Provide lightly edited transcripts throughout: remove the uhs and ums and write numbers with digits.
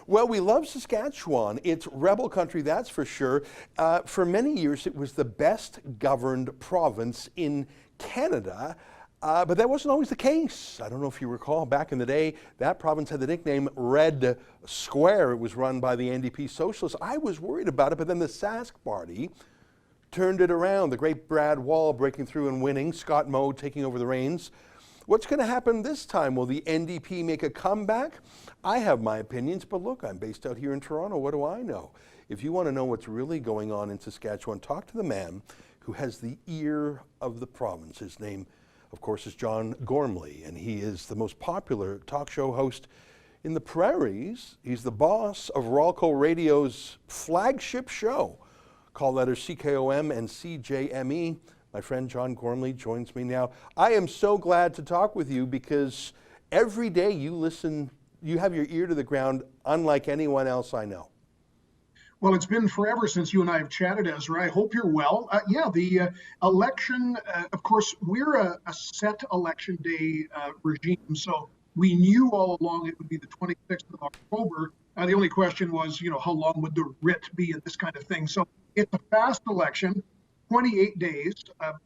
Well, we love Saskatchewan. It's rebel country, that's for sure. For many years, it was the best governed province in Canada, but that wasn't always the case. I don't know if you recall, back in the day, that province had the nickname Red Square. It was run by the NDP Socialists. I was worried about it, but then the Sask party turned it around. The great Brad Wall breaking through and winning, Scott Moe taking over the reins. What's going to happen this time? Will the NDP make a comeback? I have my opinions, but look, I'm based out here in Toronto. What do I know? If you want to know what's really going on in Saskatchewan, talk to the man who has the ear of the province. His name, of course, is John Gormley, and he is the most popular talk show host in the prairies. He's the boss of Rawlco Radio's flagship show, call letters CKOM and CJME. My friend John Gormley joins me now. I am so glad to talk with you because every day you listen, you have your ear to the ground, unlike anyone else I know. Well, it's been forever since you and I have chatted, Ezra. I hope you're well. The election, of course, we're a set election day regime, so we knew all along it would be the 26th of October. The only question was, how long would the writ be and this kind of thing. So it's a fast election. 28 days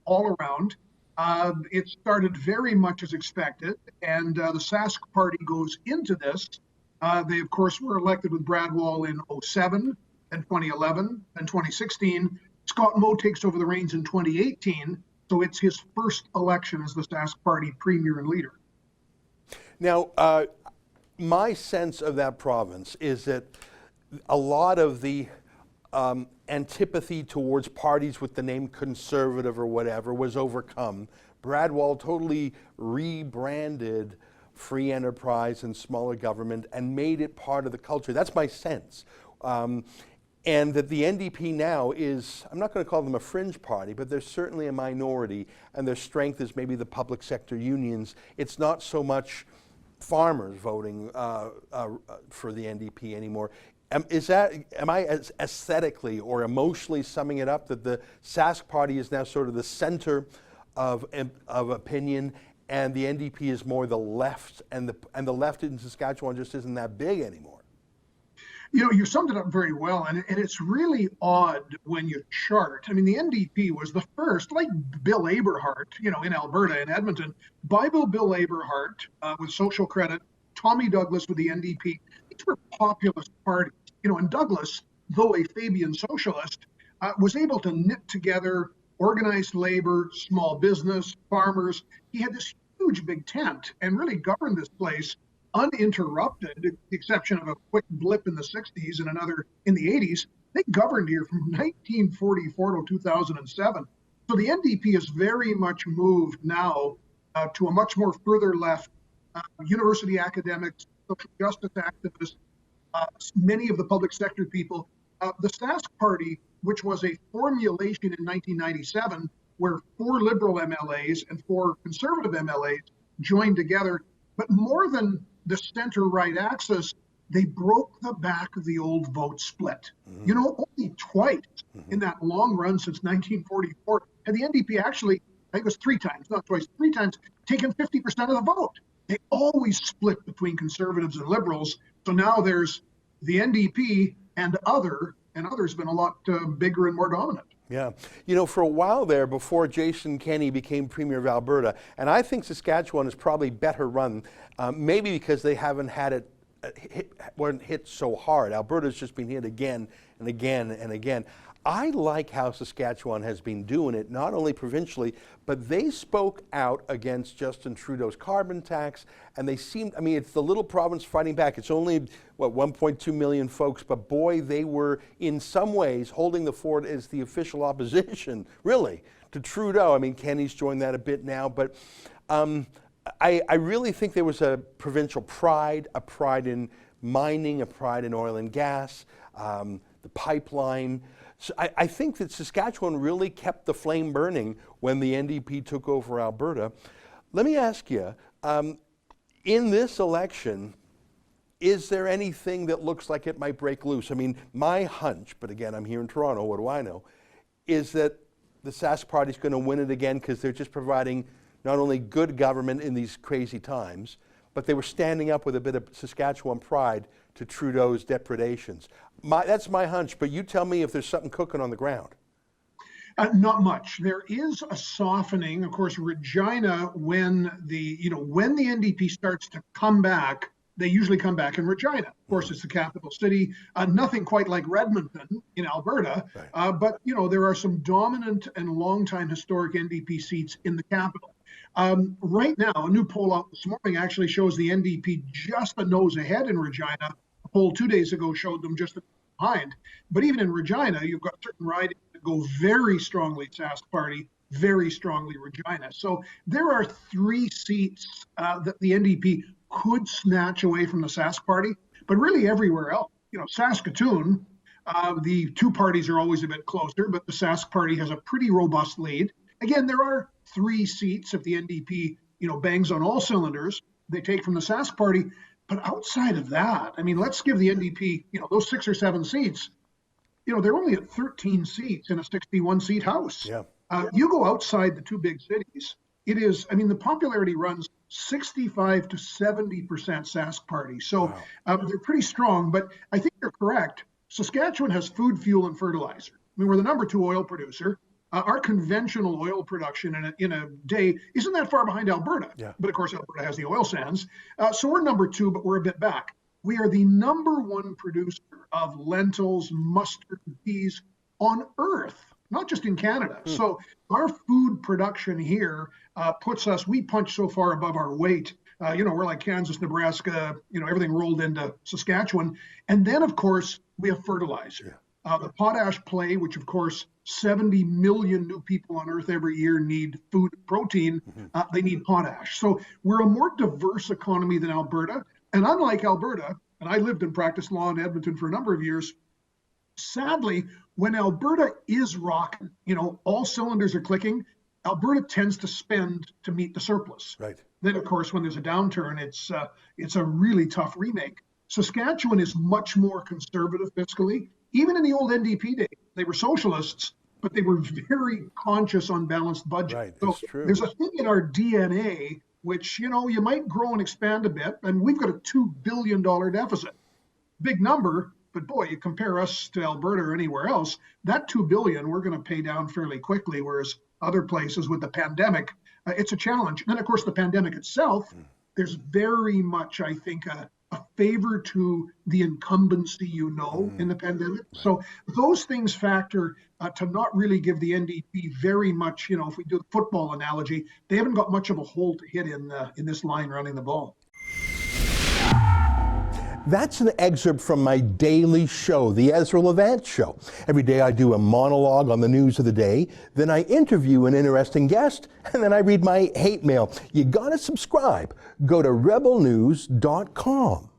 all around. It started very much as expected, and the Sask party goes into this. They, of course, were elected with Brad Wall in 2007 and 2011 and 2016. Scott Moe takes over the reins in 2018, so it's his first election as the Sask party premier and leader. Now, my sense of that province is that a lot of the antipathy towards parties with the name conservative or whatever was overcome. Brad Wall totally rebranded free enterprise and smaller government and made it part of the culture. That's my sense. And that the NDP now is, I'm not going to call them a fringe party, but they're certainly a minority, and their strength is maybe the public sector unions. It's not so much farmers voting for the NDP anymore. Am I as aesthetically or emotionally summing it up that the Sask party is now sort of the center of opinion, and the NDP is more the left, and the left in Saskatchewan just isn't that big anymore? You summed it up very well, and it's really odd when you chart. I mean, the NDP was the first, like Bill Aberhart, in Alberta, in Edmonton, Bible Bill Aberhart with Social Credit, Tommy Douglas with the NDP. These were populist parties, and Douglas, though a Fabian socialist, was able to knit together organized labor, small business, farmers. He had this huge big tent and really governed this place uninterrupted, with the exception of a quick blip in the 60s and another in the 80s. They governed here from 1944 to 2007. So the NDP has very much moved now to a much more further left, university academics, social justice activists, many of the public sector people. The Sask party, which was a formulation in 1997, where 4 Liberal MLAs and 4 Conservative MLAs joined together, but more than the center-right axis, they broke the back of the old vote split. Mm-hmm. Only twice in that long run since 1944 had the NDP actually, I think it was 3 times, not twice, 3 times, taken 50% of the vote. They always split between conservatives and liberals. So now there's the NDP and others been a lot bigger and more dominant. Yeah. For a while there, before Jason Kenney became Premier of Alberta, and I think Saskatchewan is probably better run, maybe because they haven't had it weren't hit so hard. Alberta's just been hit again and again and again. I like how Saskatchewan has been doing it, not only provincially, but they spoke out against Justin Trudeau's carbon tax, and they seemed, it's the little province fighting back. It's only, 1.2 million folks, but boy, they were in some ways holding the fort as the official opposition, really, to Trudeau. Kenny's joined that a bit now, but I really think there was a provincial pride, a pride in mining, a pride in oil and gas, the pipeline. So I think that Saskatchewan really kept the flame burning when the NDP took over Alberta. Let me ask you, in this election, is there anything that looks like it might break loose? My hunch, but again, I'm here in Toronto, what do I know, is that the Sask party is going to win it again because they're just providing not only good government in these crazy times, but they were standing up with a bit of Saskatchewan pride to Trudeau's depredations. That's my hunch, but you tell me if there's something cooking on the ground. Not much. There is a softening. Of course, Regina, when the NDP starts to come back, they usually come back in Regina. Of course, it's the capital city. Nothing quite like Redmonton in Alberta, right. But there are some dominant and longtime historic NDP seats in the capital. Right now, a new poll out this morning actually shows the NDP just a nose ahead in Regina. A poll 2 days ago showed them just behind. But even in Regina, you've got certain ridings that go very strongly Sask Party, very strongly Regina. So there are 3 seats that the NDP could snatch away from the Sask Party, but really everywhere else. Saskatoon, the 2 parties are always a bit closer, but the Sask Party has a pretty robust lead. Again, there are 3 seats if the NDP, bangs on all cylinders, they take from the Sask Party. But outside of that, let's give the NDP, those 6 or 7 seats, they're only at 13 seats in a 61-seat House. Yeah. You go outside the 2 big cities, it is, the popularity runs 65 to 70% Sask Party. So they're pretty strong, but I think you're correct. Saskatchewan has food, fuel, and fertilizer. We're the number 2 oil producer. Our conventional oil production in a day isn't that far behind Alberta. Yeah. But of course, Alberta has the oil sands. So we're number 2, but we're a bit back. We are the number 1 producer of lentils, mustard, peas on Earth, not just in Canada. So our food production here we punch so far above our weight. We're like Kansas, Nebraska, everything rolled into Saskatchewan. And then, of course, we have fertilizer. Yeah. The potash play, which, of course, 70 million new people on Earth every year need food and protein. They need potash. So we're a more diverse economy than Alberta. And unlike Alberta, and I lived and practiced law in Edmonton for a number of years, sadly, when Alberta is rocking, all cylinders are clicking, Alberta tends to spend to meet the surplus. Right. Then, of course, when there's a downturn, it's a really tough remake. Saskatchewan is much more conservative fiscally. Even in the old NDP days, they were socialists, but they were very conscious on balanced budget. Right, so that's true. There's a thing in our DNA which, you might grow and expand a bit, and we've got a $2 billion deficit. Big number, but boy, you compare us to Alberta or anywhere else, that $2 billion we're going to pay down fairly quickly, whereas other places with the pandemic, it's a challenge. And then, of course, the pandemic itself, there's very much, I think, a favor to the incumbency, in the pandemic. Right. So those things factor to not really give the NDP very much, if we do the football analogy, they haven't got much of a hole to hit in this line running the ball. That's an excerpt from my daily show, the Ezra Levant Show. Every day I do a monologue on the news of the day, then I interview an interesting guest, and then I read my hate mail. You gotta subscribe. Go to rebelnews.com.